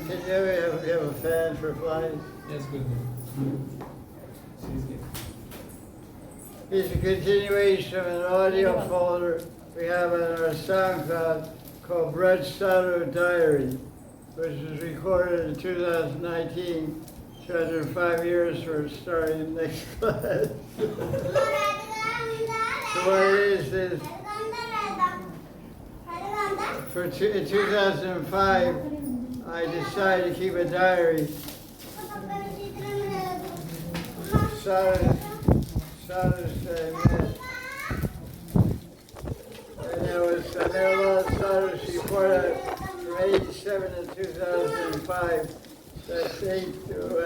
We have a fan for flies. Yes, good. She's good. It's a continuation of an audio folder we have on our SoundCloud called Vraj Sadhu Diary, which was recorded in 2019, 205 years for starting the next class. So what it is in 2005, I decided to keep a diary. Sadhus that I met. And I met a lot of sadhus before that, from 87 to 2005. That's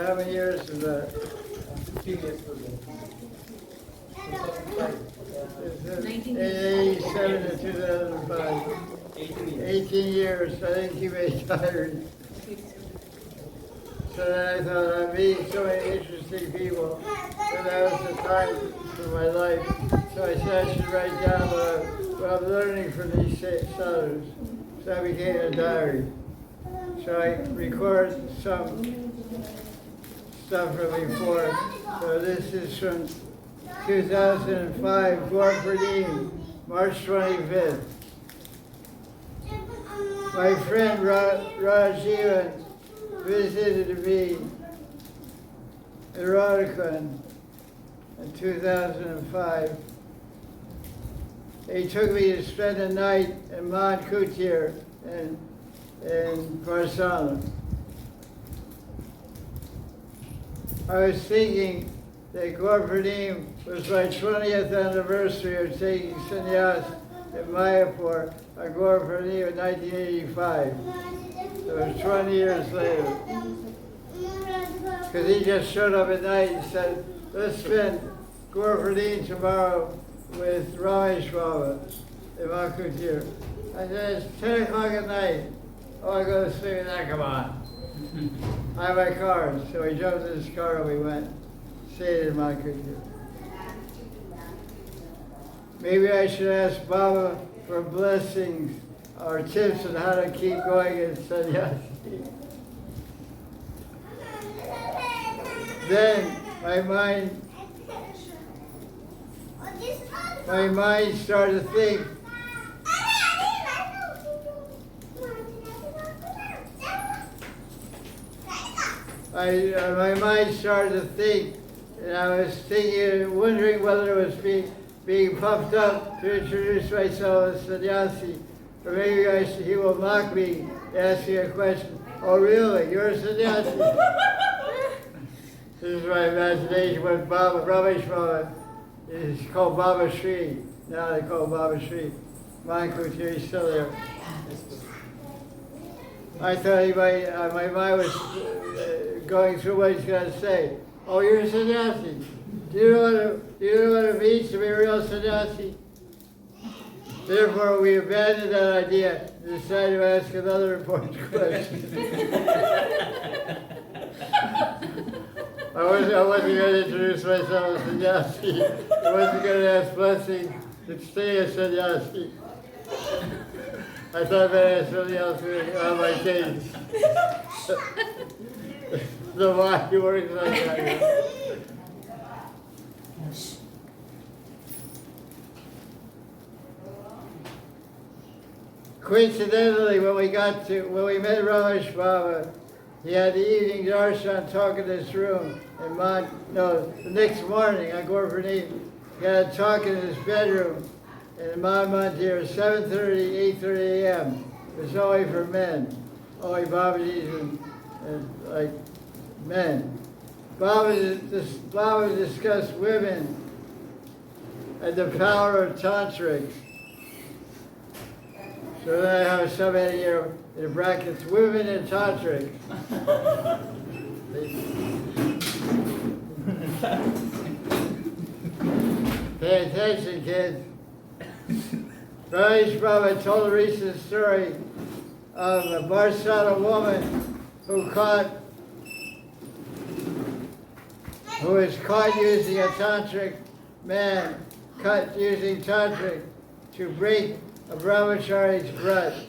how many years is that? 15 years ago. 87 to 2005. 18 years. I didn't keep a diary. So then I thought, I'm meeting so many interesting people, and that was the time for my life. So I said I should write down what I'm learning from these sadhus. So I became a diary. So I record some stuff from before. So this is from 2005, Vrndavan, March 25th. My friend Vrajavasis visited me in Vrndavan in 2005. He took me to spend the night in Mankutir in prasadam. I was thinking that Gopal was my 20th anniversary of taking sannyas in Mayapur on Gopal in 1985. So it was 20 years later. Because he just showed up at night and said, let's spend Gopal tomorrow with Vraj Sadhu in Mankutir. I said, it's 10 o'clock at night. Oh, I go to sleep. Come on. I have my car. So we jumped in his car and we went, stayed in Mankutir. Maybe I should ask Baba for blessings or tips on how to keep going in sannyasi. Then my mind started to think. My mind started to think, and I was thinking, wondering whether it was being puffed up to introduce myself as sannyasi, or maybe he will mock me, asking a question. Oh, really? You're a sannyasi? This is my imagination with Baba, Ramesh Baba. It's called Baba Shri. Now they call Baba Shri. Mankutir, he's still there. I thought he might, my mind was going through what he's going to say. Oh, you're a sannyasi. Do you know what it means to be a real sannyasi? Therefore, we abandoned that idea and decided to ask another important question. I wasn't going to introduce myself as sannyasi. I wasn't going to ask blessings to stay a sannyasi. I thought that I had something else on my case. So why you working like that? Coincidentally, when we met Ramesh Baba, he had the evening darshan talk in this room. The next morning on Gopal, he had a talk in his bedroom in Mandir, 7:30, 8:30 a.m. It's only for men, only Babajis and like men. Baba discussed women and the power of Tantric. So then I have somebody here in brackets, women and Tantric. Pay attention, kids. Vraj Baba told a recent story of a Vraj Sadhu woman who was caught using a tantric man, using tantric to break a brahmachari's breath.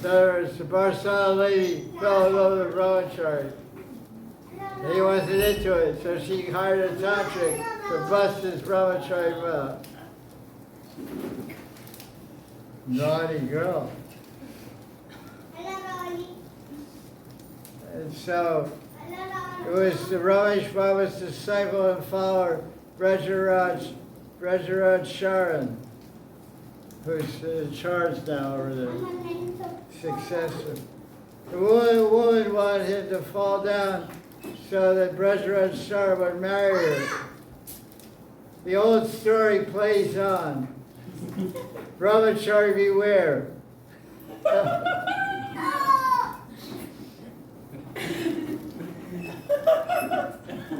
the Barsala lady fell in love with Brahmachari. He wasn't into it, so she hired a tantric to bust his Brahmachari out. Naughty girl. And so it was the Ramesh Baba's disciple and follower, Vrajavasis Sharan, who's in charge now, or the successor. The woman wanted him to fall down so that Vrajavasis Sharan would marry her. The old story plays on. Brahmachari beware.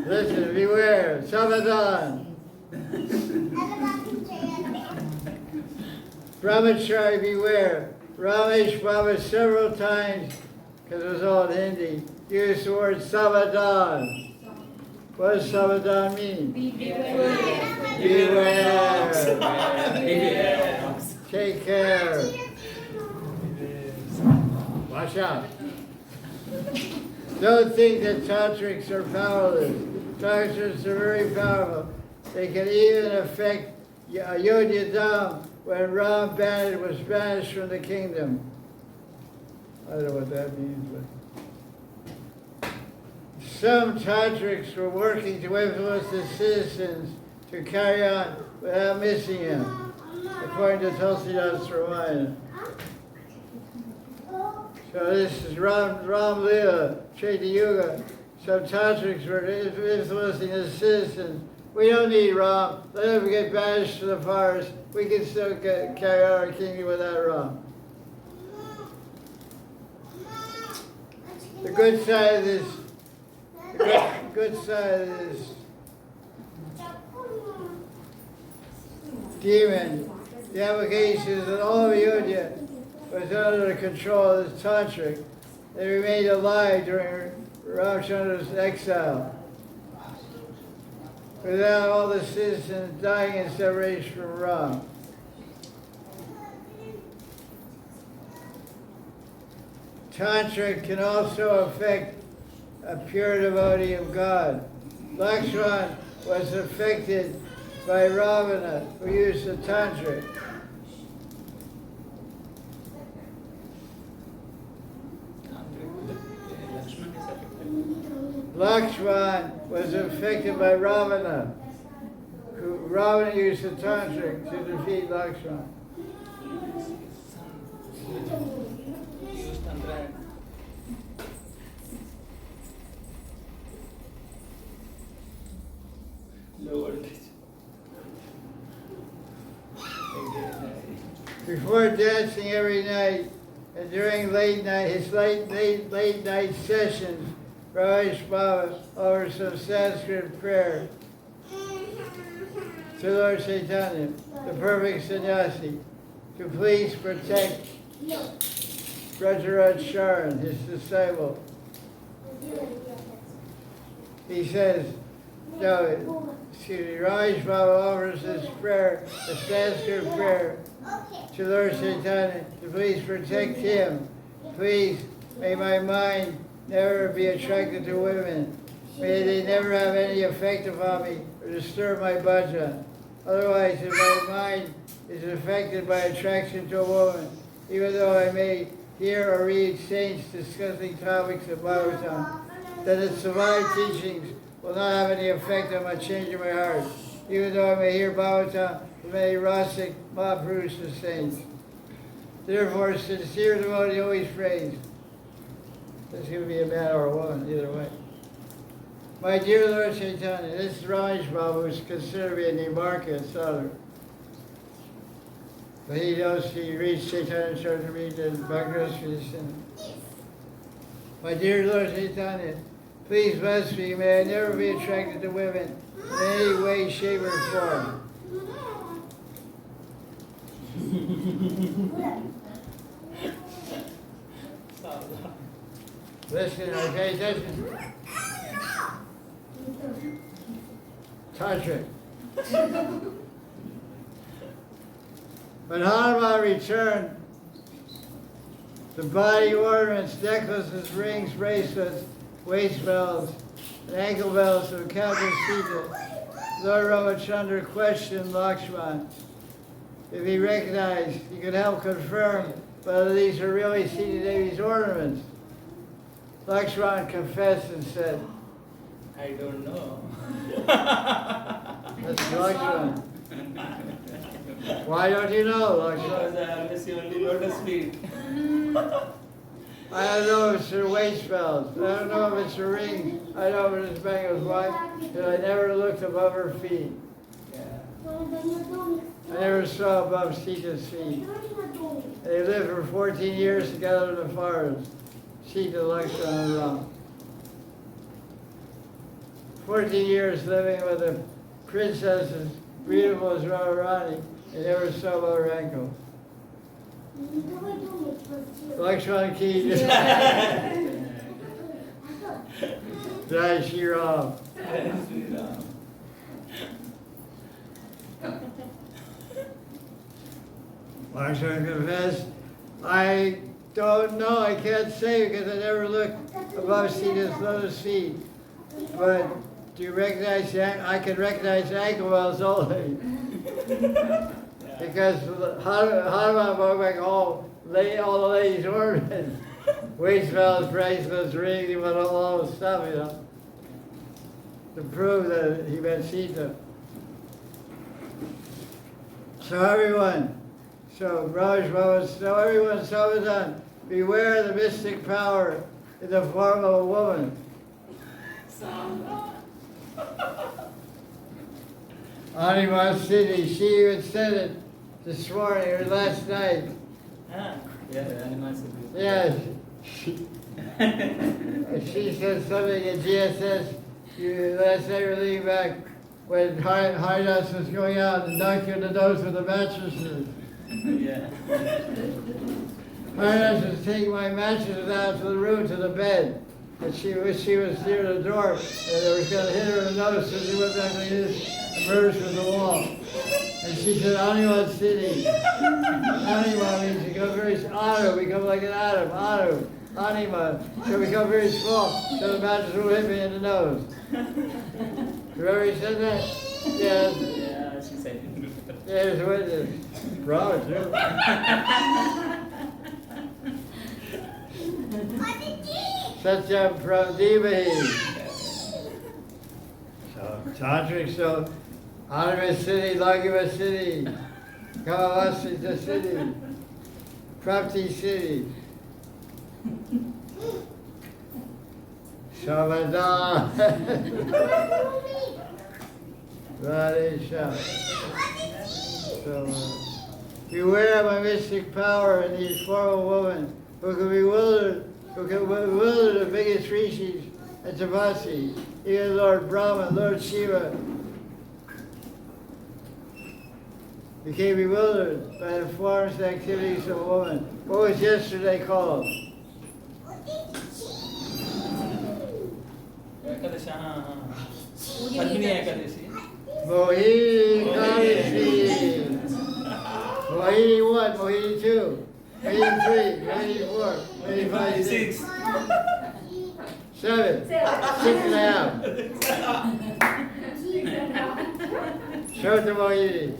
Listen, beware. Samadhan. Brahmachari beware. Ramesh Baba several times, because it was all in Hindi, used the word Samadhan. What does Samadhan mean? Beware. Beware. Take care. Watch out. Don't think that tantrics are powerless. Tantrics are very powerful. They can even affect Ayodhya when Ram was banished from the kingdom. I don't know what that means, but some tantrics were working to influence the citizens to carry on without missing him, according to Tulsidas Ramayana. So this is Ram Leela, Chaitya Yuga. Some tantrics were influencing the citizens. We don't need Ram. Let him get banished to the forest. We can still carry on our kingdom without Ram. The good side of this, demon, the applications in all of Ayodhya was under the control of this tantric. They remained alive during Ramchandra's exile, without all the citizens dying in separation from Ram. Tantra can also affect a pure devotee of God. Lakshman was affected by Ravana, who used the tantric. Lakshman was affected by Ravana, who Ravana used the tantric to defeat Lakshman. Before dancing every night and during late night sessions, Ramesh Baba offers some Sanskrit prayer to Lord Chaitanya, the perfect sannyasi, to please protect Vrajavasis Sharan, his disciple. He says, Ramesh Baba offers this prayer, a Sanskrit prayer, to Lord Chaitanya to please protect him. Please, may my mind never be attracted to women. May they never have any effect upon me or disturb my bhajan. Otherwise, if my mind is affected by attraction to a woman, even though I may hear or read saints discussing topics of Bhagavatam, then its divine teachings will not have any effect on my change in my heart, even though I may hear Bhagavatam from many Rasic Mahapurush and saints. Therefore, sincere devotee always prays. This could be a man or a woman, either way. My dear Lord Chaitanya, this is Ramesh Baba, who is considered to be a Nimarka Sadhu. But he knows he reads Chaitanya Charitamrita and Bhagavad-Gita. My dear Lord Chaitanya, please bless me. May I never be attracted to women in any way, shape, or form. Listen, okay, listen. Tantric. When Hanuman returned The body ornaments, necklaces, rings, bracelets, waist belts, and ankle belts of Countess Sita. Lord Ramachandra questioned Lakshman if he recognized, he could help confirm whether these are really Sita Devi's ornaments. Lakshman confessed and said, I don't know. that's Lakshman. Why don't you know, Because Lakshman? I only see only lotus feet. I don't know if it's her waist belts. I don't know if it's her rings. I don't know if it's bangles. Why? Because I never looked above her feet. Yeah. I never saw above Sita's feet. They lived for 14 years together in the forest. Sita, Lakshman, and Ram. 14 years living with a princess as beautiful as Radharani. They never saw above her ankle. Lakshman ki Jai Shri Ram. Lakshman confessed, I don't know, I can't say because I never looked above Sita's lotus feet. But do you recognize I can recognize ankle wells only. Because Hanuman Bhagavan all the ladies' ornaments, waist belts, bracelets, rings, he went all the stuff, you know, to prove that he meant Sita. So everyone, everyone, Savadhan, beware the mystic power in the form of a woman. Anima City, she even said it this morning or last night. Ah, yeah, animals. Yes. She said something at GSS last night we're leaving back when Haridas was going out and knocked you in the nose with the mattresses. Yeah. Haridas was taking my mattresses out to the room, to the bed. And she was near the door, and they were going to hit her in the nose, so she went back like this, emerged from the wall. And she said, Anima City. Anima means you become very, Anu, become like an atom, Anu, Anima. So become very small, so the mattress will hit me in the nose. Remember he said that? Yes. Yeah, she said it. There's a witness. Wrong, too. Satyam Pradhimahi. So, Tantric, so, Anima City, Lagima City, Kamavasita City, Prapti City, Shavada, Radhisha. So, beware of my mystic power in these form of women who can bewilder the biggest rishis and tapasi, even Lord Brahma, Lord Shiva, became bewildered by the forms and activities of a woman. What was yesterday called? Ekadashi, Padmini Ekadashi. Mohini Ekadashi. Mohini 1, Mohini 2, Mohini 3, Mohini 4, Mohini 5, 6, 7, 6.5. Shota Mohini.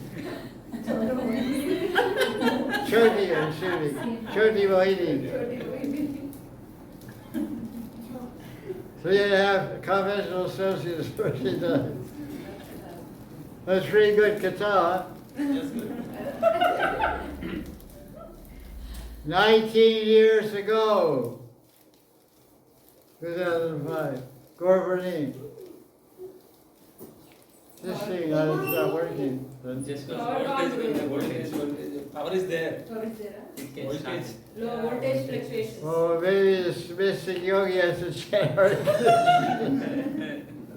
Choti Mohini. 3.5 conventional associates for she does. That's pretty good kata. That's good. 19 years ago, 2005, Gorverny. This thing is not working. Just voltage, power is there. It can start. Low voltage fluctuations. Oh, maybe this mystic yogi has a chance.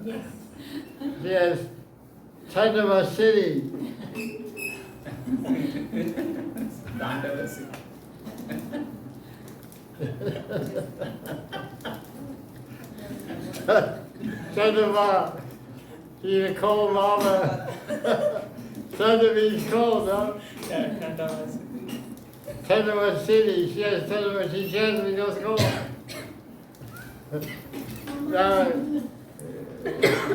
Yes. Yes, Tandava City. Dandavasi. Tandava. He's a cold mama. Tandava means cold, huh? Yeah, Dandavasi. Tell her what city. She has to tell her what she says we just go.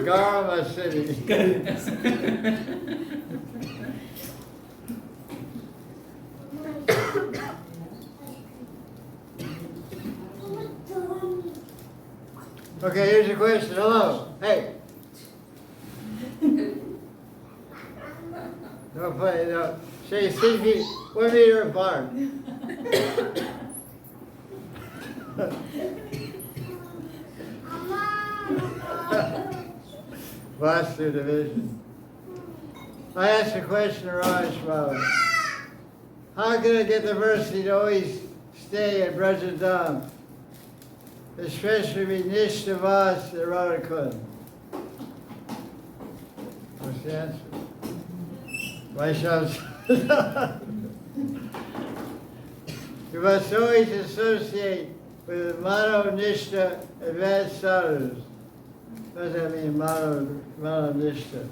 Garma city. Okay, here's a question. Hello. Hey. No play, no. Say 6 feet, 1 meter apart. Vastu division. I asked a question to Raj Baba. How can I get the mercy to always stay at Vrajavasis, especially with Nishtavas and Radhakund? What's the answer? Vaishnavas. You must always associate with Mahanidhi advanced sadhus. What does that mean, Mahanidhi?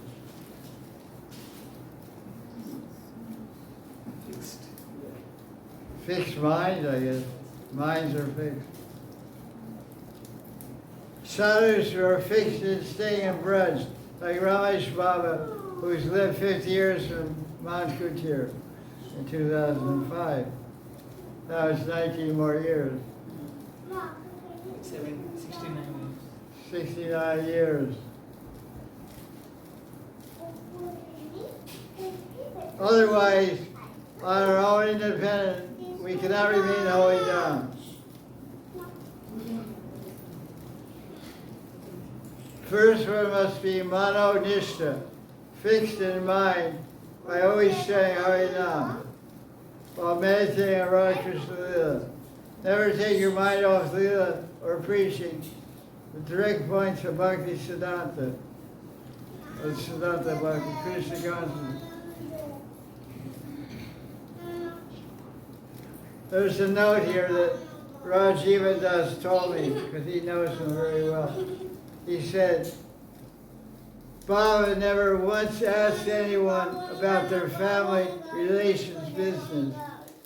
Fixed minds, I guess. Minds are fixed. Sadhus who are fixed in staying in Braj, like Ramesh Baba, who's lived 50 years from Mount Kutir in 2005. Now it's 19 more years. 69 years. Otherwise, on our own independent, we cannot remain holy down. First one must be Manonishta, fixed in mind by always saying Harinam while meditating on Radha Krishna Lila. Never take your mind off Lila or preaching. The direct points of Bhakti Siddhanta, or Siddhanta Bhakti, Krishna consciousness. There's a note here that Vrajavasis told me, because he knows him very well. He said, Baba never once asked anyone about their family relations business.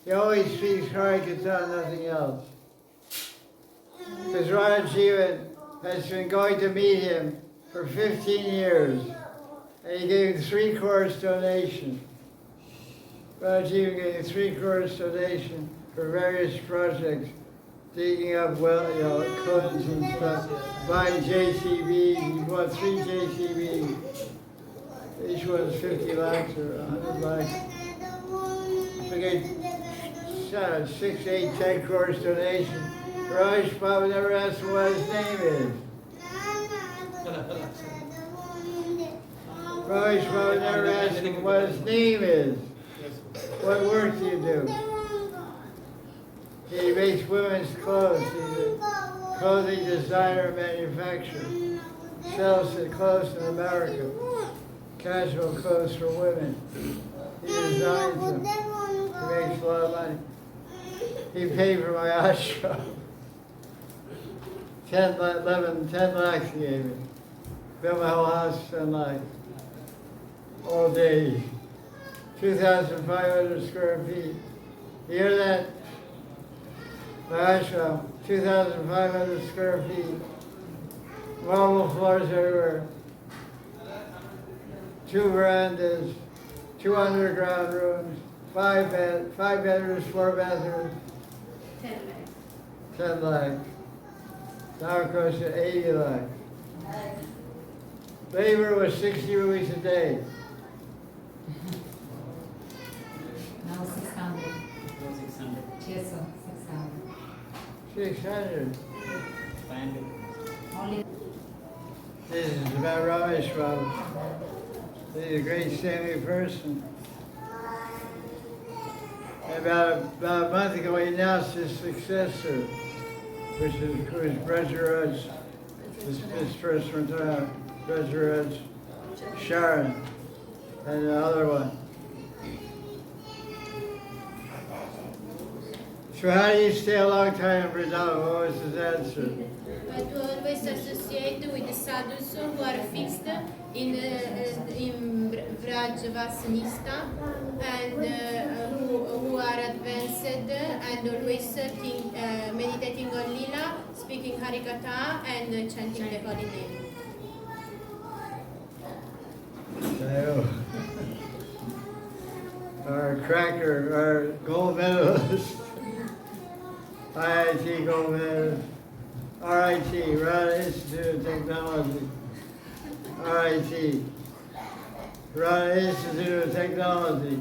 He always speaks Harikatha, nothing else. Because Vrajavasis has been going to meet him for 15 years, and he gave 3 crores donation. Vrajavasis gave 3 crores donation for various projects, digging up cones and stuff, buying JCBs. He bought 3 JCBs. Each one's 50 lakhs or 100 lakhs. I forget, 6, 8, 10 crores donation. Raj Baba never asked him what his name is. Raj Baba never asked him what his name is. What work do you do? He makes women's clothes. He's a clothing designer and manufacturer. Sells the clothes in America. Casual clothes for women. He designs them. He makes a lot of money. He paid for my ashram. 10 lakhs he gave me. Built my whole house 10 lakhs. All day. 2,500 square feet. You hear that? My ashram, 2,500 square feet. Marble floors everywhere. 2 verandas, 2 underground rooms, 5 bedrooms, 4 bathrooms. 10 lakhs. 10 lakhs. Now it goes to 80 lakhs. Labor was 60 rupees a day. Now 600. 600. 500. Only This is about Ramesh Baba. He's a great saving person. And about a month ago, he announced his successor, who is Vrajavasis, his first one, Vrajavasis, Sharon, and another one. So how do you stay a long time in Vrndavan? What was his answer? To always associate with the sadhus who are fixed in Vrajavasis and who are advanced and always meditating on Lila, speaking Harikatha and chanting the holy name. Our cracker, our gold medalist, IIT gold medalist, RIT, Rada Institute of Technology, RIT, Rada Institute of Technology.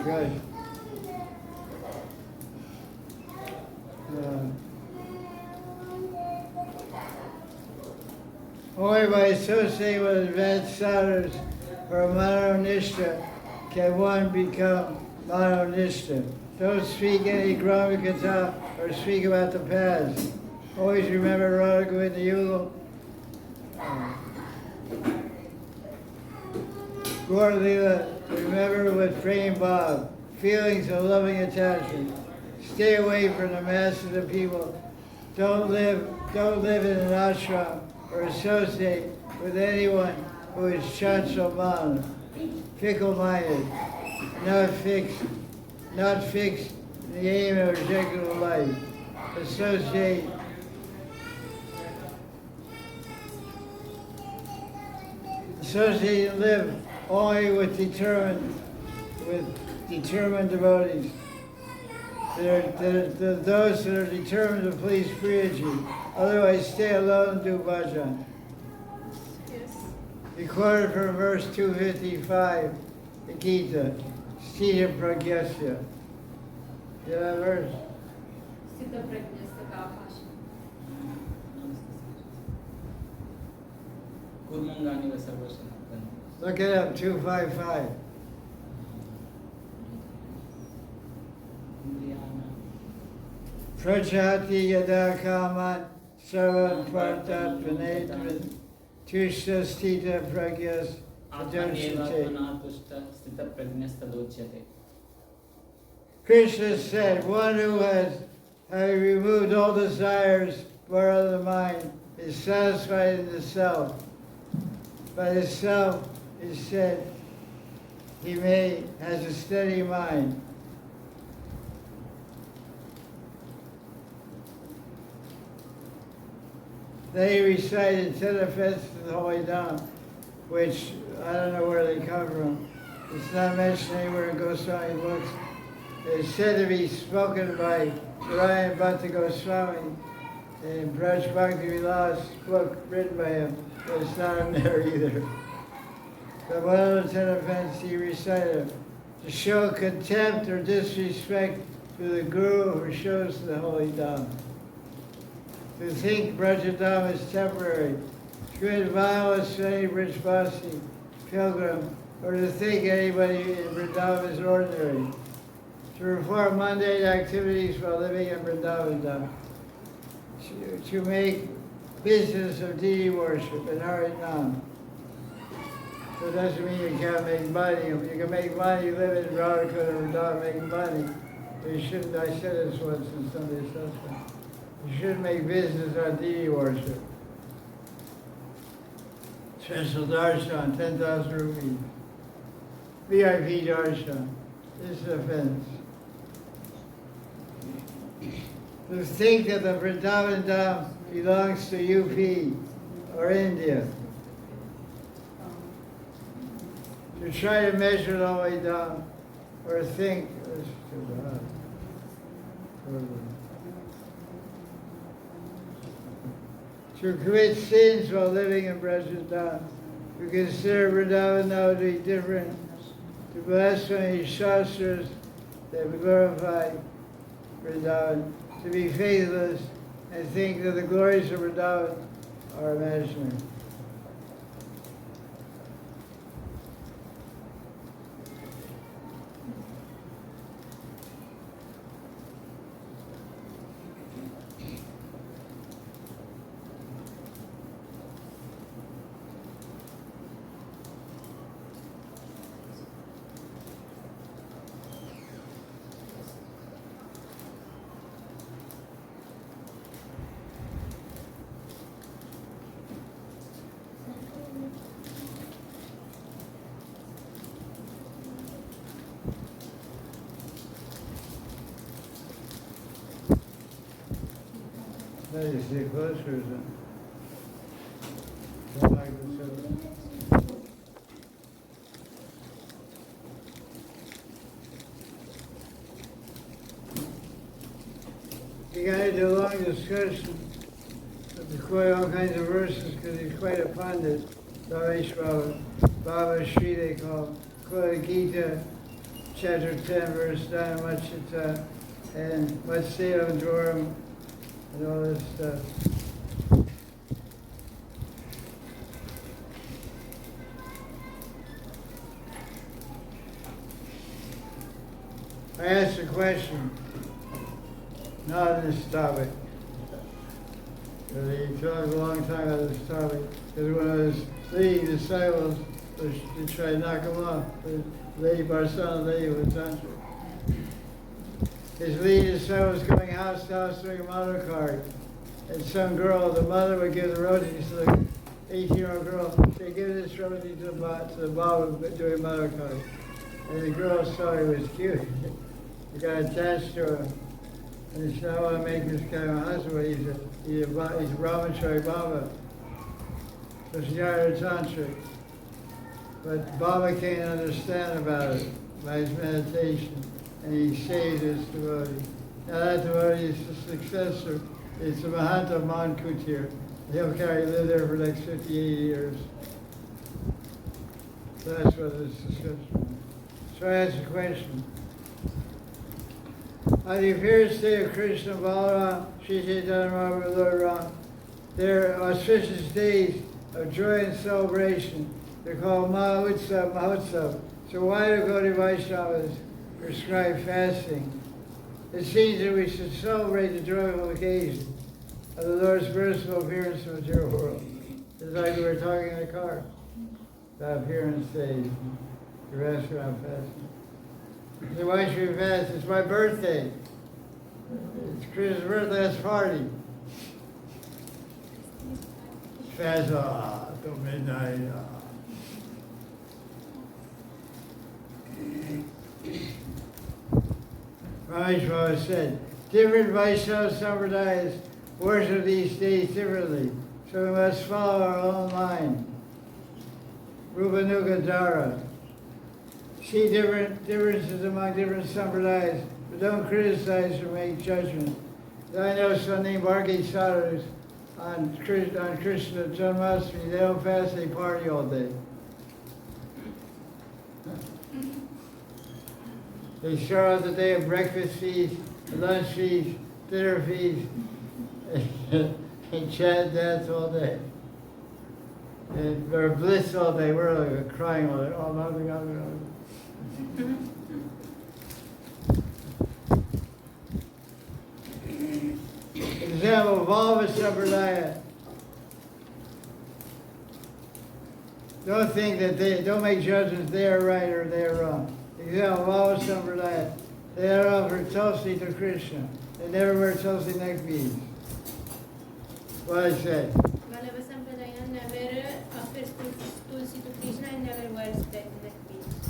Good. Only by associating with advanced sadhus or Manonishta can one become Manonishta. Don't speak any Gramakatha or speak about the past. Always remember Radha Govinda Yugal. Gaur Lila, remember with Prem Bhav, feelings of loving attachment. Stay away from the masses of people. Don't live in an ashram or associate with anyone who is chanchal-mana, fickle-minded, not fixed in the aim and objective of life. Associate and live only with determined devotees. Those that are determined to please Priyaji. Otherwise, stay alone and do bhajan. Yes. Recorded from verse 255, the Gita, Sthita Pragyasya. You know that verse? Look it up, 255. Prajati yada kaman sarva partat vinetran tushta sthita pragyas adoshate. Krishna said, one who has having removed all desires born of the mind is satisfied in the self. By the self is said has a steady mind. They recited 10 offenses to the Holy Dham, which I don't know where they come from. It's not mentioned anywhere in Goswami books. It's said to be spoken by Ryan Bhatta Goswami in Braj Bhakti Vilas book written by him, but it's not in there either. But one of the 10 offenses he recited to show contempt or disrespect to the Guru who shows the Holy Dham. To think Vrajavasis is temporary, to commit violence to any Vrajavasi pilgrim, or to think anybody in Vrndavan is ordinary. To perform mundane activities while living in Vrndavan. To make business of deity worship and Harinam. So it doesn't mean you can't make money. You can make money, you live in Radhakunda or Vrndavan making money. But you shouldn't, I said this once in somebody's assessment. You shouldn't make business on deity worship. Special darshan, 10,000 rupees. VIP darshan. This is offense. To think that the Vrndavan Dham belongs to UP or India. To try to measure the way down or think. To commit sins while living in Vrajavasis, to consider Vrndavan now to be different, to blaspheme Shastras that glorify Vrndavan, to be faithless and think that the glories of Vrndavan are imaginary. Now you see closer or something. Don't like the soda. You got into a long discussion with quite all kinds of verses because he's quite a pundit. Baba, Baba Shri they call Gita, chapter 10, verse 9, Machita, and Vatsevam Dwaram, and all this stuff. I asked a question, not on this topic. He talked a long time about this topic, because when I was leading disciples, to try to knock him off, Lady Barsana, Lady with Tantric. His leading disciple was going house to house doing a motor card, and some girl, the mother would give the rosaries to the 18-year-old girl. She'd give this rosary to the Baba doing motor card. And the girl saw he was cute. He got attached to him. And he said, I want to make this guy my husband. He's a Brahmachari Baba. So she got her Tantric. But Baba can't understand about it by his meditation. And he saved his devotee. Now that devotee is the successor. It's the Mahanta Mankutir. He'll live there for the next 58 years. So that's what this discussion is. So I asked a question. On the appearance day of Krishna, Balaram, Sri Chaitanya, Lord Ram, they're auspicious days of joy and celebration. They're called Mahotsav. So why do Gaudiya Vaishnavas prescribe fasting? It seems that we should celebrate the joyful occasion of the Lord's merciful appearance in the material world. It's like we were talking in the car. The appearance days. You're asking about fasting. So why should we fast? It's my birthday. It's Krishna's birthday, let's party. Fast till midnight. Vrajavasis said, different Vaishnava Sampradayas worship these days differently, so we must follow our own line. Rupanugadara. See differences among different Sampradayas, but don't criticize or make judgment. I know some named Vraj Sadhus on Krishna Janmashtami, they don't fast, they party all day. They start out the day of breakfast feast, lunch feast, dinner feast, and chat and dance all day. And we're bliss all day, we're like crying all day, oh, nothing. Example, Valva Sampradaya. Don't think that don't make judgments they are right or they are wrong. Example, Valva Sampradaya. They don't offer tulsi to Krishna. They never wear tulsi neck beads. What I said. Valva Sampradaya never offers tulsi to Krishna and never wears neck beads.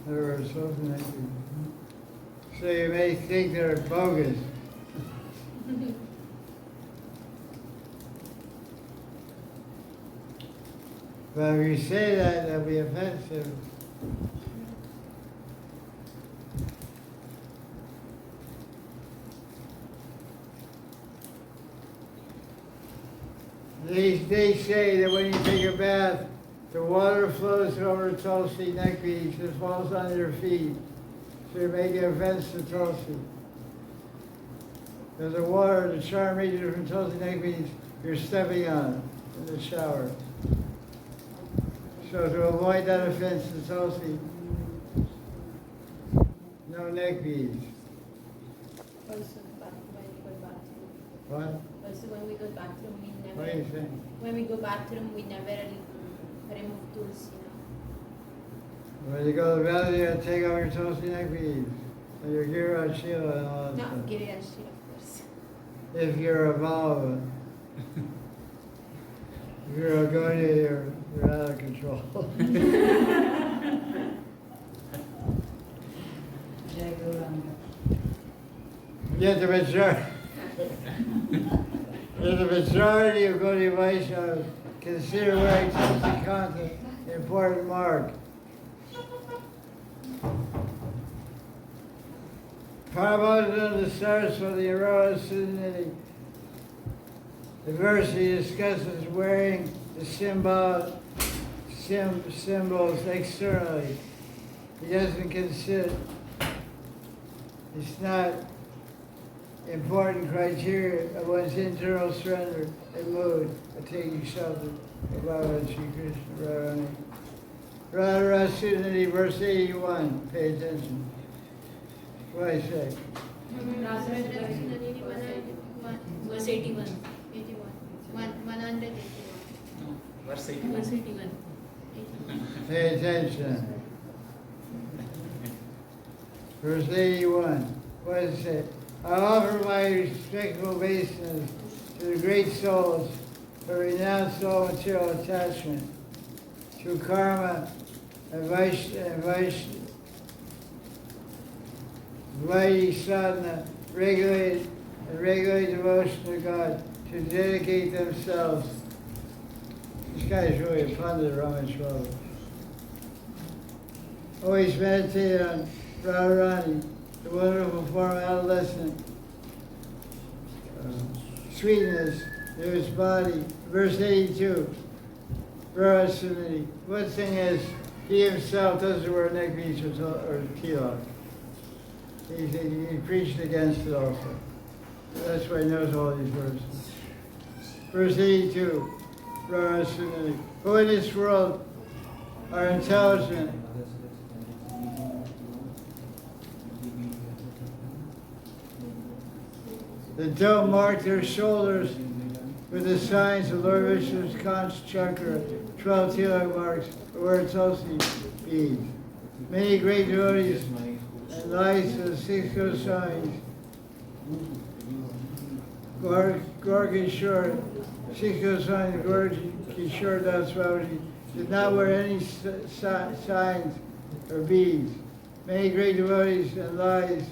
Never wear tulsi neck beads. So you may think they're bogus. But if you say that, that'll be offensive. They say that when you take a bath, the water flows over Tulsi neck beads and falls on your feet. So you're making offense to Tulsi. Because the water, the charm region from Tulsi neck beads, you're stepping on in the shower. So to avoid that offense to Tulsi, no neck beads. Also, when we go bathroom. What? Also, when we go bathroom, we never. What are you saying? When we go bathroom, we never remove tulsi. When you go to the bathroom, you gotta take off your Tulsi neck beads. And your Gira Shila and all that No, stuff. give it a shit, of course. If you're a Baba. If you're a Gaudiya, you're out of control. Jai Gauranga. Get the majority. The majority of Gaudiya Vaishnavas consider wearing tulsi content an important mark. Prabhupada starts with the Vraj The verse he discusses wearing the symbols externally. He doesn't consider it's not important criteria of one's internal surrender and mood of taking shelter of Baba Sri Krishna Radharani. Vraj verse 81. Pay attention. What do I say? Verse 81. 181. Verse Verse 81. Pay attention. Verse 81. What does it say? I offer my respectful obeisances to the great souls who renounce all material attachment through karma and Vaidhi sadhana, regulate devotion to God, to dedicate themselves. This guy is really a pundit, Ramesh Babu. Always meditate on Radharani, the wonderful form of adolescent sweetness in his body. Verse 82, Vraj Sadhu. One thing is, he himself doesn't wear neckpiece or tilak. He preached against it also. That's why he knows all these verses. Verse 82, Vraj Sadhu. Who in this world are intelligent, that don't mark their shoulders with the signs of Lord Vishnu's conch chakra, 12 tilak marks, or tulsi beads. Many great devotees and lights of the 6 Goswamis, Gorkishore, 6 Goswamis, Gorkishore Das Babaji, did not wear any signs or beads. Many great devotees and lights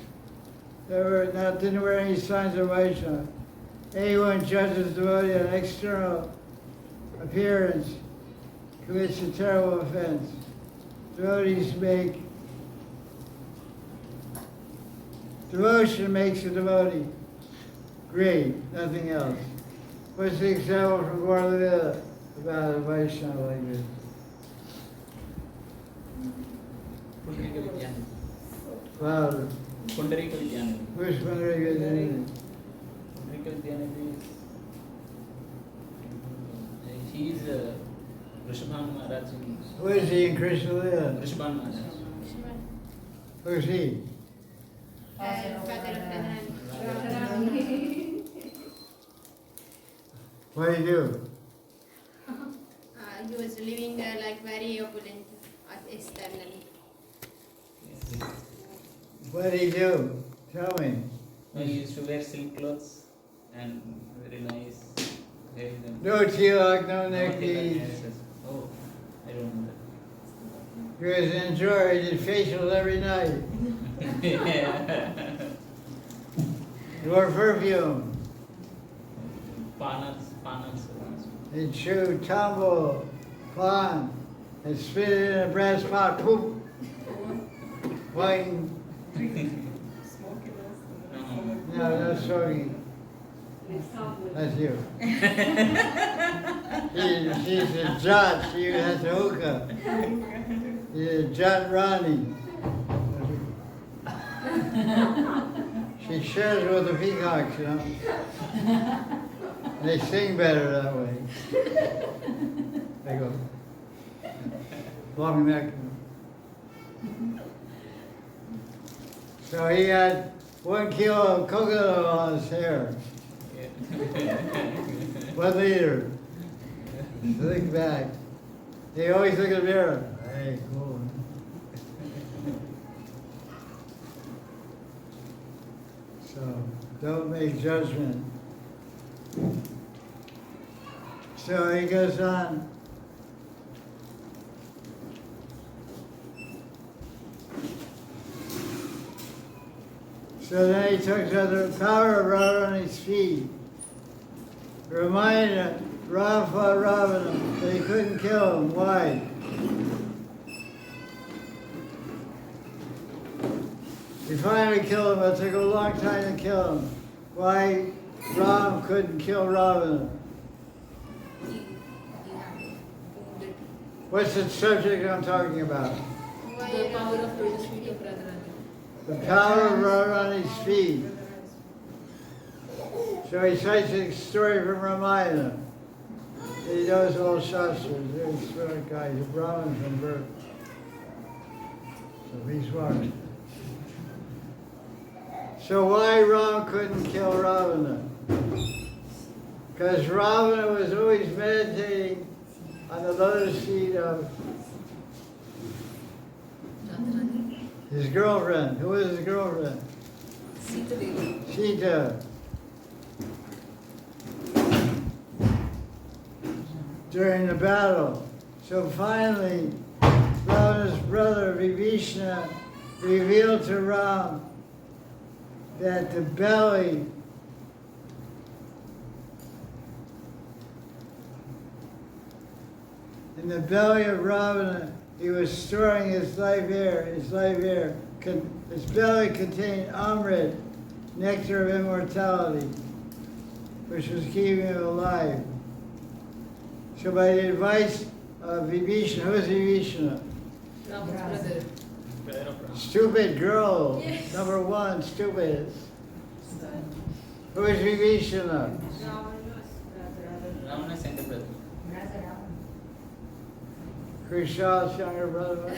didn't wear any signs of Vaishnava. Anyone judges devotee on external appearance commits a terrible offense. Devotion makes a devotee great, nothing else. What's the example from Vrndavan about a Vaishnava like this? Louder. Pundarika Vidyanidhi. Where's Mahanidhi Madan? Pundarika Vidyanidhi he is Vrishbhan Maharaj. Who is he in Krishna Lila? Vrishbhan Maharaj. Who's he? Father of Radharani. What do you do? He was living like very opulent externally. What did he do? Tell me. He used to wear silk clothes and very nice. Wearing them. No tilak, no neck No beads. necklaces. Oh, I don't know He was an enjoyer. He did facials every night. that. He wore perfume. Panas. He chewed tumble, pan, and spit it in a brass pot. Poop. Wine. No, no smoking. That's you. She's a jat. She has a hookah. She's a jat Rani. She shares with the peacocks, you know. They sing better that way. They go. Long neck. So he had 1 kilo of coconut oil on his hair. 1 liter. Slick back. He always look in the mirror. Hey, cool. So don't make judgment. So he goes on. So then he talks about the power of Radharani's feet. Ramayana, Ram fought Ravana, but he couldn't kill him. Why? He finally killed him, but it took a long time to kill him. Why Ram couldn't kill Ravana? What's the subject I'm talking about? The power of lotus feet of Radharani. The power of Radharani's feet. So he cites a story from Ramayana. He knows all Shastras. He's a smart guy. He's a Brahmin from birth. So he's smart. So why Ram couldn't kill Ravana? Because Ravana was always meditating on the lotus feet of Radharani. his girlfriend. Who was his girlfriend? Sita Devi. Sita. During the battle. So finally, Ravana's brother Vibhishana revealed to Ram that the belly in the belly of Ravana, he was storing his life air. His belly contained Amrit, nectar of immortality, which was keeping him alive. So by the advice of Vibhishana, who is Vibhishana? Rama's brother. Stupid girl, Yes. number one, stupid. Who is Vibhishana? Ravana's younger brother. Krishna's younger brother.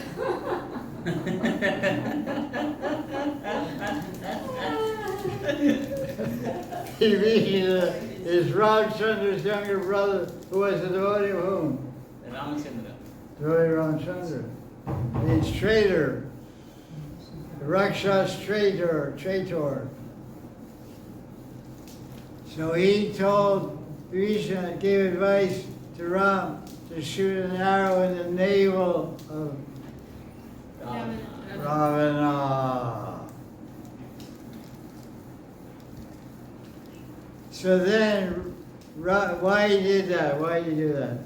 Vibhishana is Ramchandra's younger brother, who was a devotee of whom? Ramachandra. Devotee Ramchandra. He's traitor. The Rakshas traitor. So he told Vibhishana, gave advice to Ram to shoot an arrow in the navel of Ravana. So then, why he did that? Why did he do that?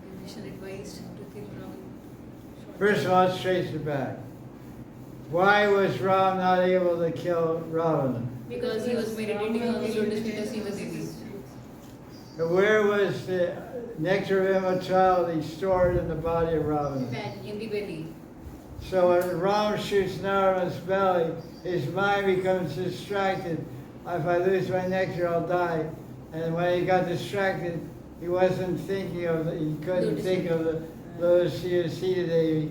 Vibhishana advised to kill Ram. First of all, let's trace it back. Why was Ram not able to kill Ravana? Because he was meditating on the lotus feet of Sita Devi. And where was the nectar of immortality stored in the body of Ravana? In the belly. So when Ram shoots Narayan's belly, his mind becomes distracted. If I lose my nectar, I'll die. And when he got distracted, he wasn't thinking of he couldn't think of the lotus feet of Sita Devi.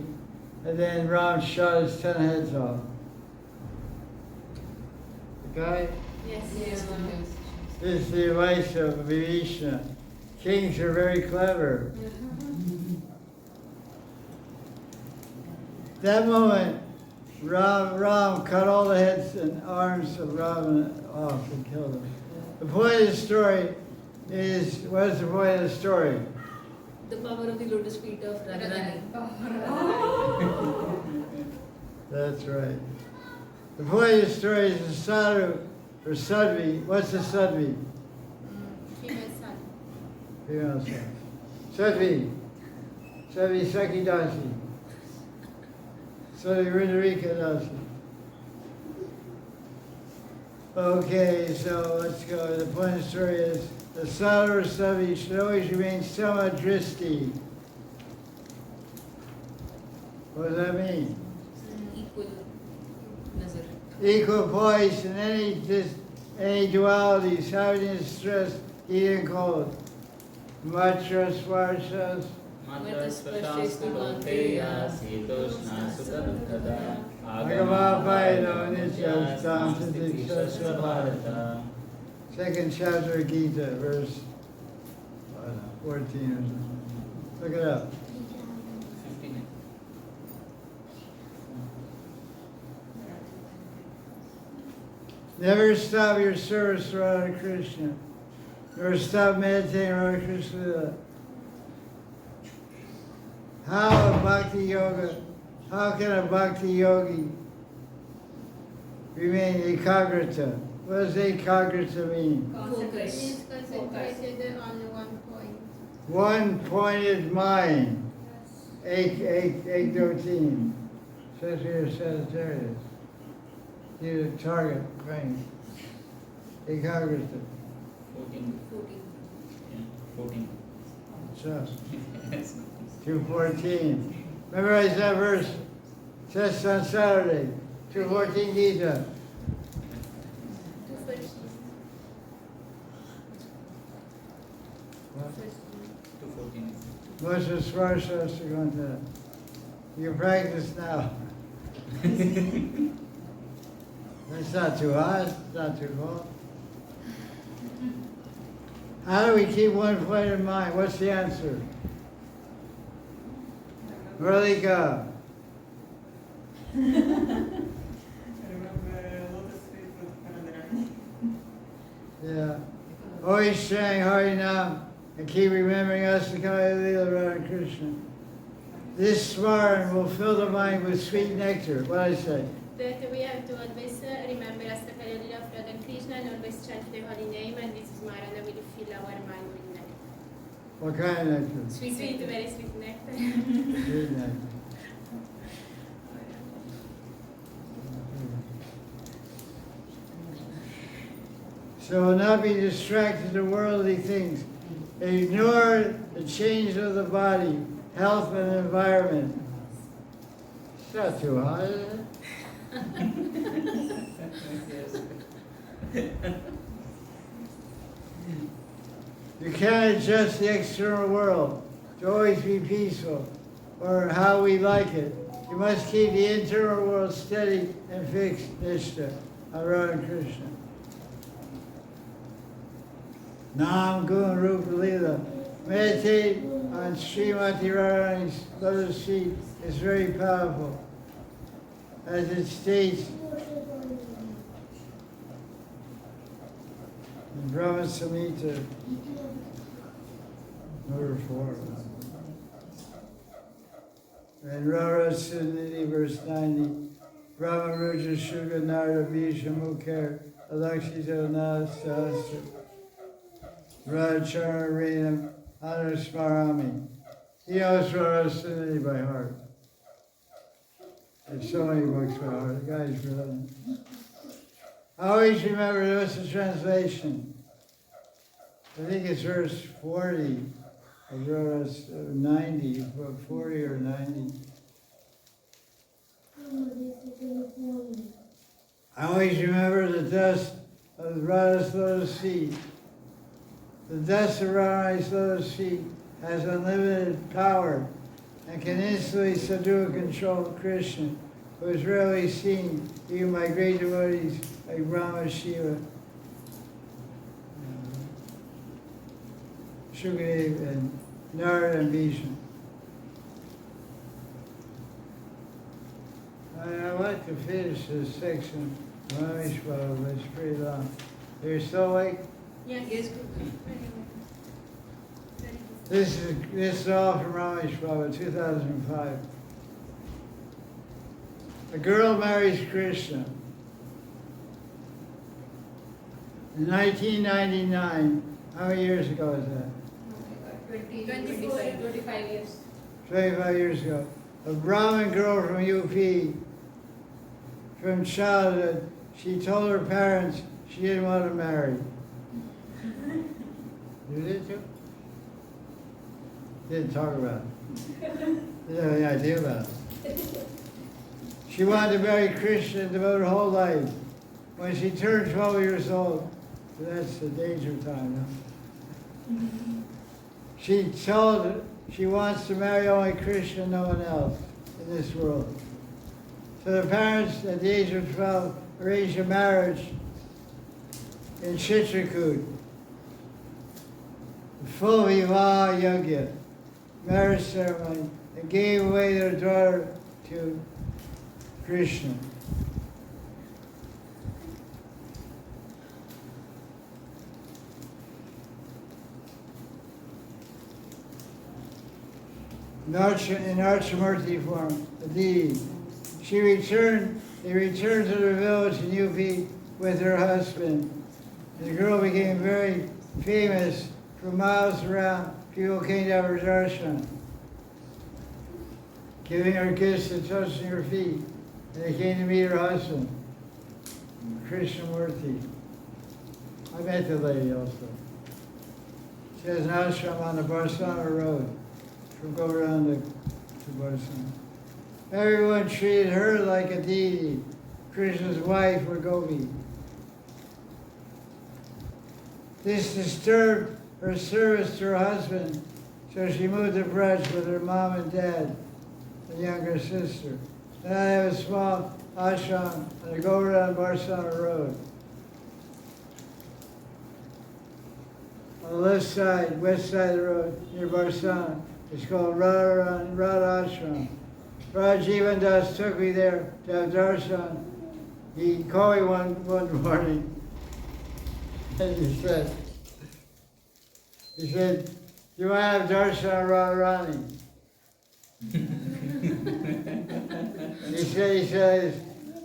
And then Ram shot his 10 heads off. Okay? Yes. Yes. This is the advice of Vibhishana. Kings are very clever. That moment, Ram cut all the heads and arms of Ravana off and killed him. The point of the story is, what is the point of the story? The power of the lotus feet of Radharani. That's right. The point of the story is the sadhu, or sadhvi. What's the sadhvi? Female son. Female son. Sadhvi. Sadhvi Sakidasi. Sadhvi Rindarika Dasi. Okay, so let's go. The point of the story is the sadhu or sadhvi should always remain samadristi. What does that mean? Equal nazar. Equal poise in any dualities, happiness, stress, heat and cold. Matra svarshas. Matrasparshastu bhanteya sitoshna sukha Agamapaino nityastam siddhikshasya bharata. Second chapter of Gita, verse 14 or something. Look it up. 59. Never stop your service to Radha Krishna. Never stop meditating Radha Krishna. How can a bhakti yogi remain ekagrata. What does ekagrata mean? Focus. He's concentrated on one point. One-pointed mind. Egdotin. Especially your Sagittarius. You target brain. Ekagrata. 14. 14. Yeah, 14. Just. Yes. 2:14. Memorize that verse. Test on Saturday. 2:14 Gita. 214. Moshe Svarsha Suganta. You practice now. That's not too hot, it's not too cold. How do we keep one point in mind? What's the answer? Murlika. Yeah. Always saying Harinam and keep remembering us to Kaya Lila Radha Krishna. This smaran will fill the mind with sweet nectar. What I say? That we have to always remember Astakaya Lila of Radha Krishna and always chant the holy name, and this Smarana will fill our mind with nectar. What kind of nectar? Sweet, Sweet, very sweet nectar. Sweet nectar. So not be distracted to worldly things. Ignore the change of the body, health and environment. It's not too hot, is it? You can't adjust the external world to always be peaceful or how we like it. You must keep the internal world steady and fixed, Nishta, Radha Krishna. Nam Gun Rupa Lila. Meditate on Srimati Radharani's lotus feet is very powerful. As it states in Brahma Samhita, number 4. And Rara Sundari, verse 90, Brahma Ruja Shuga Narada Visha Mukher, Alakshita Nastastra, Rajchara Renam, Anusmarami. He knows Rara Sundari by heart. There's so many books by heart. The guy's brilliant. Always remember, what's the translation? I think it's verse 40. I wrote us 90, 40 or 90. I always remember the dust of Radha's lotus feet. The dust of Radha's lotus feet has unlimited power and can instantly subdue and control Krishna, who is rarely seen even by great devotees like Brahma, Shiva, Shukadev, and Narada and Bhishma. I'd like to finish this section of Rameshwara, but it's pretty long. You're still awake? Yes. Yes, good. This is all from Rameshwara, 2005. A girl marries Krishna. In 1999, how many years ago is that? 25 years. 25 years ago. A Brahmin girl from UP, from childhood, she told her parents she didn't want to marry. You did too? Didn't talk about it. Didn't have any idea about it. She wanted to marry Krishna and devote her whole life. When she turned 12 years old, that's the danger time, huh? She told she wants to marry only Krishna, no one else in this world. So the parents, at the age of 12, arranged a marriage in Chitrakoot. Full Vivaha Yagya, marriage ceremony, and gave away their daughter to Krishna. In Archamurti form, the deity. She returned They returned to their village in UP with her husband. The girl became very famous for miles around. People came to have her darshan, giving her kisses and touching her feet. And they came to meet her husband, Krishnamurti. I met the lady also. She has an ashram on the Barsana Road, from Govardhan to Barsana. Everyone treated her like a deity, Krishna's wife or Gopi. This disturbed her service to her husband, so she moved to Vraj with her mom and dad, and younger sister. Then I have a small ashram on the Govardhan Barsana Road. On the left side, west side of the road, near Barsana, it's called Radha Ashram. Vraj Das took me there to have darshan. He called me one morning, and he said, you want to have darshan Radharani? He says,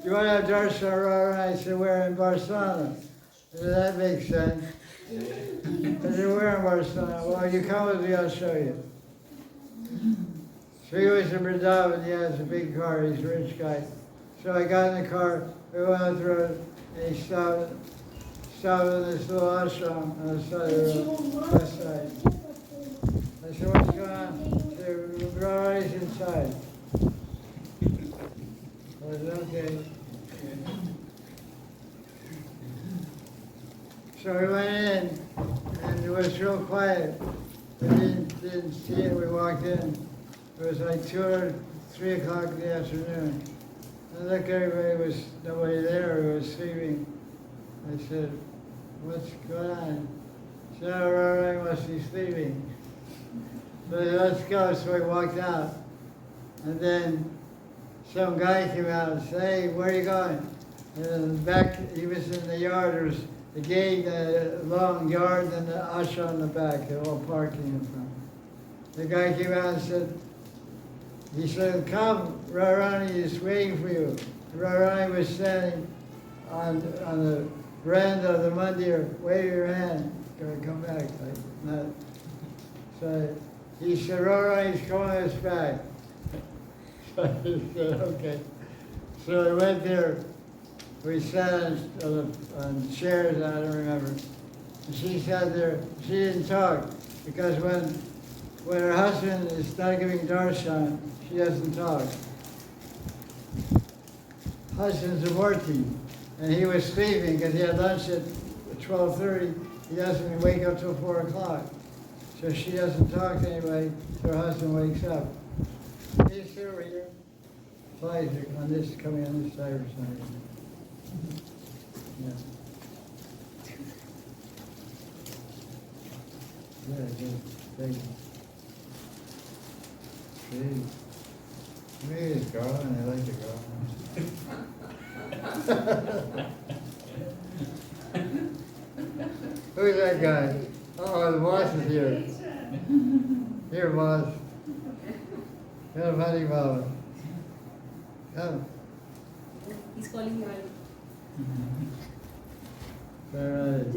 you want to have darshan Radharani? I said, we're in Barsana. I said, that makes sense. I said, we're in Barsana. Well, you come with me, I'll show you. So he was in Vrndavan, he has a big car, he's a rich guy. So I got in the car, we went out the road, and he stopped in this little ashram on the side of the road, west side. I said, what's going on? He said, Vrajavasis inside. I said, okay. So we went in, and it was real quiet. We didn't see it, we walked in. It was like 2 or 3 o'clock in the afternoon. And look, everybody was, nobody there, we was sleeping. I said, what's going on? He said, oh, Rory must be sleeping. So I said, let's go, so we walked out. And then some guy came out and said, hey, where are you going? And in the back, he was in the yard, there was the gate, a long yard, and the ashram in the back, they're all parking in front. The guy came out and said, come, Radharani is waiting for you. Radharani was standing on the veranda of the mandir, waving her hand, come back, like that. So he said, Radharani's calling us back. So I said, okay. So I went there, we sat on chairs, I don't remember. And she sat there, she didn't talk, because when her husband is not giving darshan, she doesn't talk. Husband's a devotee, and he was sleeping because he had lunch at 12:30. He doesn't wake up till 4 o'clock. So she doesn't talk to anybody till her husband wakes up. He's sit over here. Flies are on this, coming on this side or something. Yeah. Yeah, good. Thank you. See. Me is garland, I like the garland. Who's that guy? Oh, the boss is here. Here, boss. Come, honey, Baba. Come. He's calling you out. All right.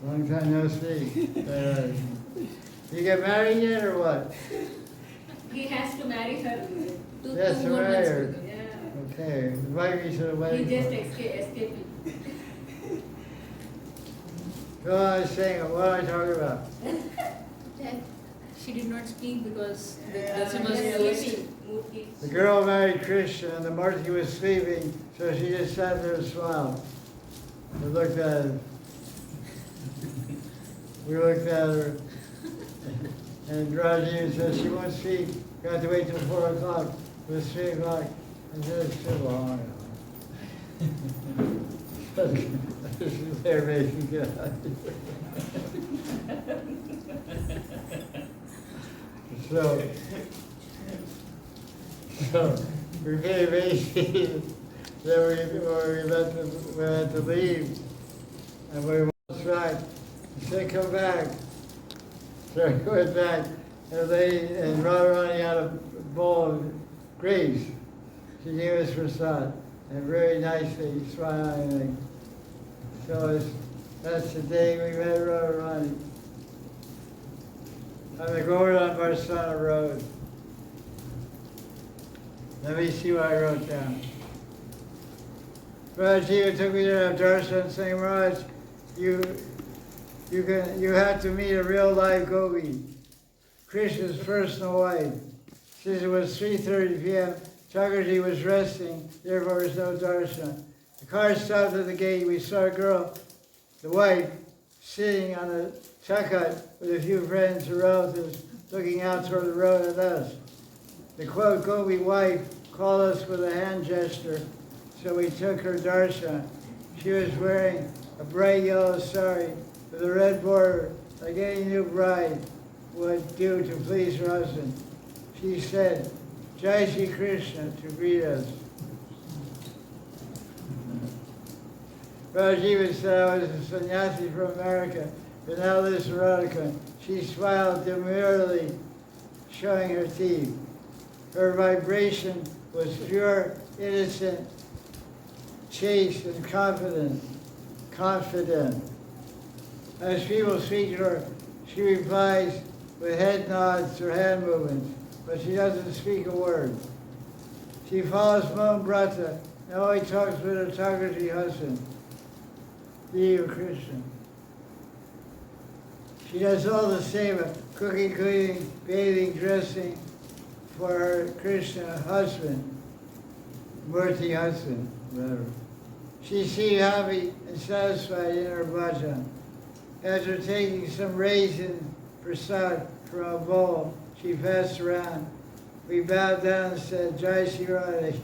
Long time no see. All right. You get married yet or what? He has to marry her. Yes, two more marry months her. ago. Yeah. Okay. Invite me to the He wedding. just escaping. Go on, sing. What am I talking about? She did not speak because the darshan Yes, was sleeping. closed. The girl married Krishna, and the Murti was sleeping, so she just sat there and smiled. We looked at her. We looked at her, and Rajiv said she won't speak. Got to wait till 4 o'clock. It was 3 o'clock. I said, it's too long. She's there making good. So we made amazing that we had to leave, and we went back. He said, come back. So we went back, and Radharani had a bowl of grapes. She gave us prasad. and very nicely smiling. So that's the day we met Radharani on the Govardhan Varsana Road. Let me see what I wrote down. Rajiva took me to have darshan saying, Raj, you have to meet a real live gopi, Krishna's personal wife. Since it was 3:30 p.m., Chakraji was resting, therefore there was no darshan. The car stopped at the gate. We saw a girl, the wife, sitting on a chakat with a few friends or relatives, looking out toward the road at us. The quote gopi wife called us with a hand gesture, so we took her darshan. She was wearing a bright yellow sari with a red border, like any new bride would do to please her husband. She said, Jai Shri Krishna, to greet us. Rajiva said I was a sannyasi from America, but now lives in Radhika. She smiled demurely, showing her teeth. Her vibration was pure, innocent, chaste, and confident. As people speak to her, she replies with head nods or hand movements, but she doesn't speak a word. She follows Mohan Brata and only talks with her Thakurji husband, Deva Krishna. She does all the same, cooking, cleaning, bathing, dressing for her Krishna husband, Murti husband, whatever. She seemed happy and satisfied in her bhajan. After taking some raisin prasad from a bowl, she passed around. We bowed down and said, Jai Shri Radha,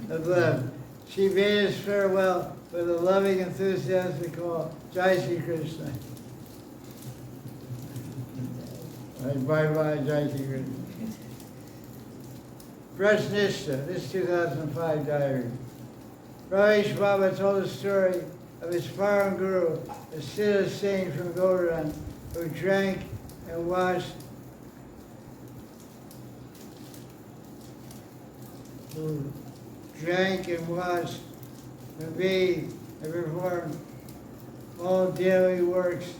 and left. She bade us farewell with a loving, enthusiastic call, Jai Shri Krishna. Bye-bye, Jai Shri Krishna. Vrajnishta, this 2005 diary. Ramesh Baba told a story of his foreign guru, a Siddha saint from Govardhan, who drank and washed and bathed and performed all daily works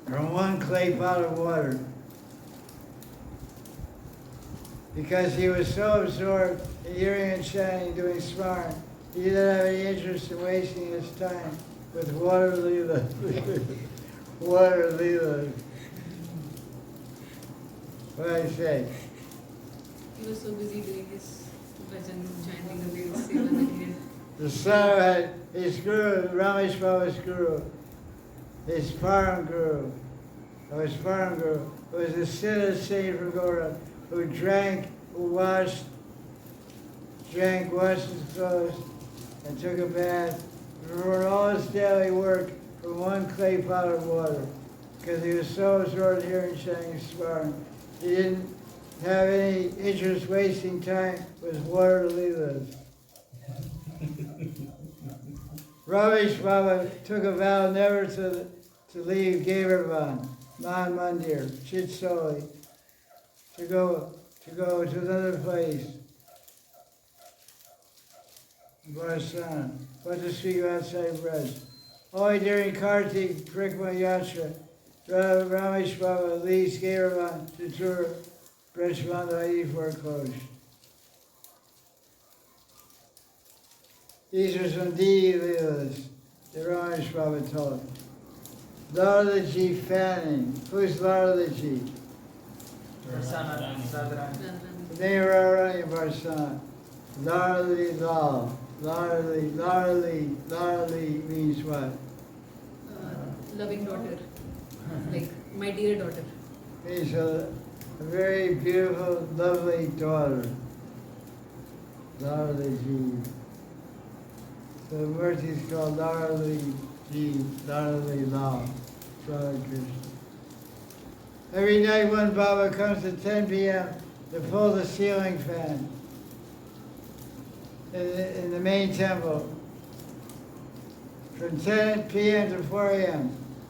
from one clay pot of water. Because he was so absorbed in hearing and chanting, doing smart, he didn't have any interest in wasting his time with water leela. Water leela. What did I say? He was so busy doing his bhajan, chanting the lyrics, seva that he had. The son had his guru, Ramesh Baba's guru, his param guru, was a Siddha saint from Govardhan, who washed his clothes, and took a bath, and performed all his daily work from one clay pot of water, because he was so absorbed in hearing, chanting, sparring. He didn't have any interest wasting time with water leelas. Ramesh Baba took a vow never to leave Vrndavan, Man Mandir, Chitsoli, to go to another place, Varsana, but to speak outside Braj. Only during Kartik Prikma Yatra, Ramesh Baba leads Vrndavan to tour Brajmanda 84 Kosh. These are some deity leelas that Ramesh Baba told. Laralaji fanning. Who's Laralaji? The name of Radharani Varsana. Larali Lal. Larali means what? Loving daughter, like my dear daughter. Means a very beautiful, lovely daughter. Laralaji. So the Murti is called Laralaji, Larali Lal. Radha Krishna. Every night when Baba comes at 10 p.m. to pull the ceiling fan in the main temple from 10 p.m. to 4 a.m.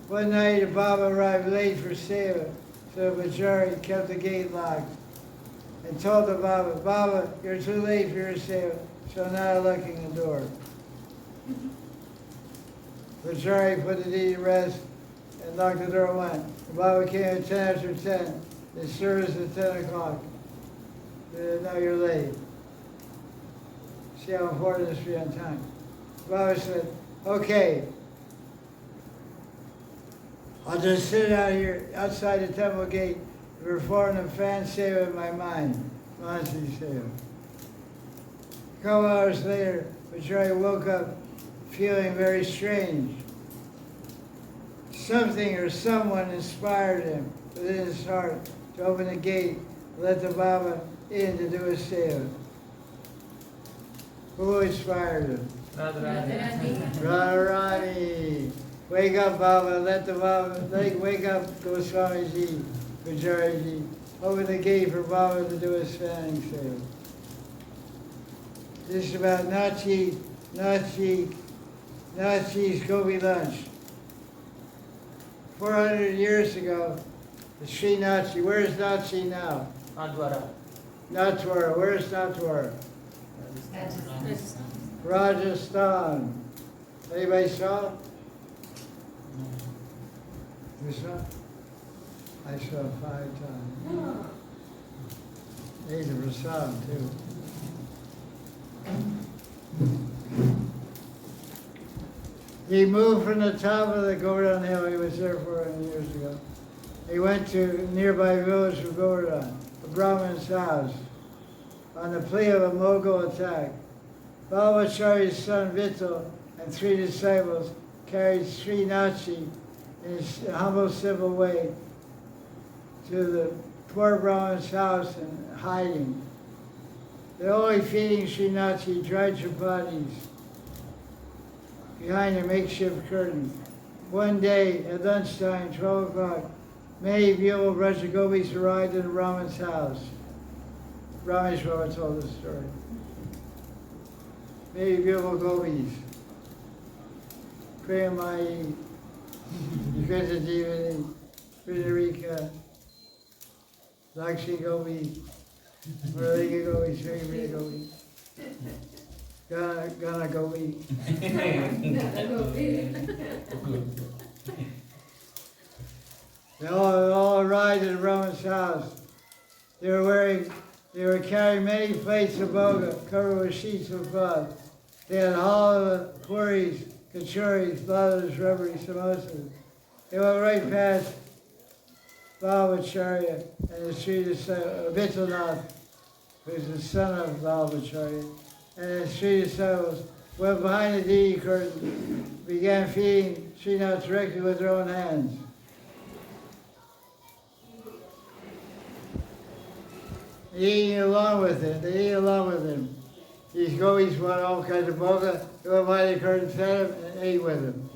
One night Baba arrived late for seva, so the Pujari kept the gate locked. and told the Baba, Baba, you're too late for your seva, so now locking the door. Vrajari put the deed to rest and locked the door and went. The Baba came at 10 after 10. The service at 10 o'clock. Now you're late. See how important it is to be on time. The Baba said, okay, I'll just sit out here outside the temple gate and perform the fan seva in my mind. Mahanidhi seva. A couple hours later, Vrajari woke up feeling very strange. Something or someone inspired him within his heart to open the gate and let the Baba in to do his seva. Who inspired him? Radharani. Wake up, Baba. Let the Baba, wake up, Goswamiji, Vrajari. Open the gate for Baba to do his fanning seva. This is about Nachi's Gopi lunch. 400 years ago, the Sri Nachi, where's Nachi now? Natwara, where's Natwara? Rajasthan. Anybody saw? You saw? I saw it 5 times. Ate the prasadam too. He moved from the top of the Govardhan Hill. He was there 400 years ago. He went to a nearby village of Govardhan, a Brahmin's house, on the plea of a Mughal attack. Babachari's son Vittal and 3 disciples carried Sri Nachi in his humble, simple way to the poor Brahmin's house and hiding. They're only feeding Sri Nachi dried chapatis behind a makeshift curtain. One day at lunchtime, 12 o'clock, many beautiful Vrajagopis arrived in the Brahmin's house. Rameshwara told the story. Many beautiful gopis. Premai, Krishna Devani, Frederica, Lakshmi Gopi, Muralika Gopi, Sri Gopi, Gana Gopi. They all arrived at the Brahmin's house. They were carrying many plates of boga covered with sheets of cloth. They had hollow puris, kachuris, laddus, rubbery samosas. They went right past Babacharya and his 3 disciples, Vittalnath, who's the son of Babacharya, and his 3 disciples went behind the deity curtain, began feeding Srinath directly with their own hands. Eating along with him, they ate along with him. These gopis want all kinds of boga, they went behind the curtain, fed him, and ate with him.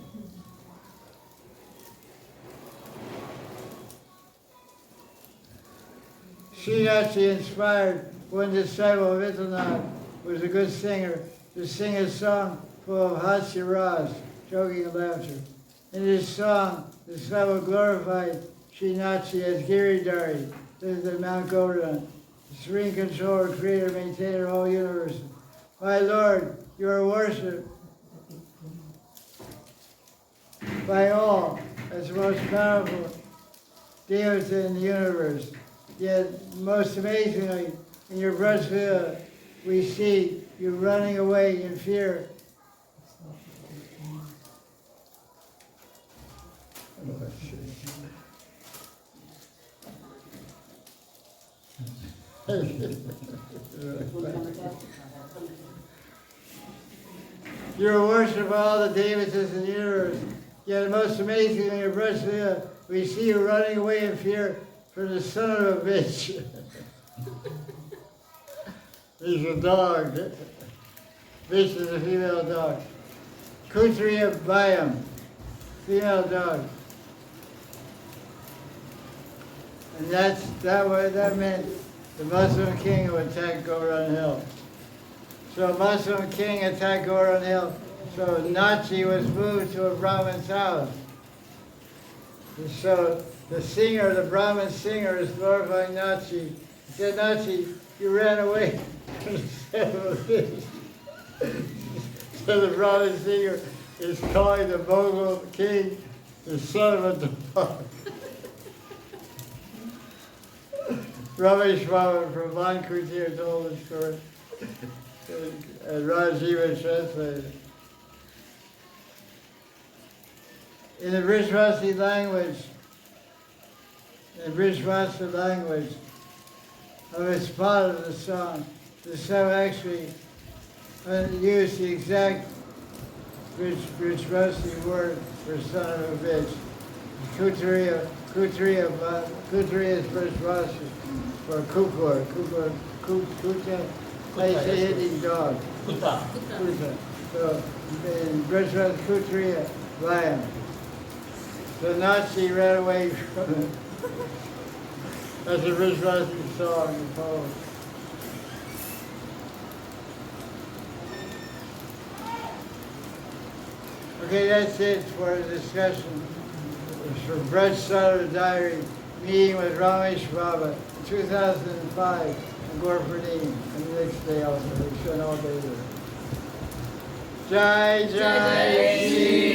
Srinathji inspired one disciple of Vittalnath, who was a good singer, to sing a song full of hasya ras, joking and laughter. In his song, the disciple glorified Srinathji as Giridhari, lived at Mount Govardhan, the supreme controller, creator, maintainer of all universes. My Lord, you are worshipped by all as the most powerful devotee in the universe. Yet, most amazingly, in your Vraj Sadhu, we see you running away in fear. You're worship all the devotees in the universe. Yet, most amazingly, in your Vraj Sadhu, we see you running away in fear from the son of a bitch. He's a dog. Bitch is a female dog. Kutriya Bayam, female dog. And that meant the Muslim king who attacked Govardhan Hill. So a Muslim king attacked Govardhan Hill. So Nachi was moved to a Brahmin's house. And so the singer, the Brahmin singer, is glorifying Nachi He said, Nazi, you ran away from the seven fish. So the brother singer is calling the Mogul king the son of a dog. Ramesh Baba from Vancouver told the story. And Rajiva translated. In the Vrajavasi language, of its part of the song actually used the exact Vrajavasi word for son of a bitch. Kutriya is Vrajavasi for kukur, kuta, they say eating dog. Kuta. Kuta. So in Vrajavasi, Kutriya, lion. The Nazi ran away from it. That's a Vrajavasi song and poem. Okay, that's it for the discussion. It's from Vraj Sadhu Diary, meeting with Ramesh Baba in 2005 in Gorpardine, and the next day also. They spent all day there. Jai Jai Shri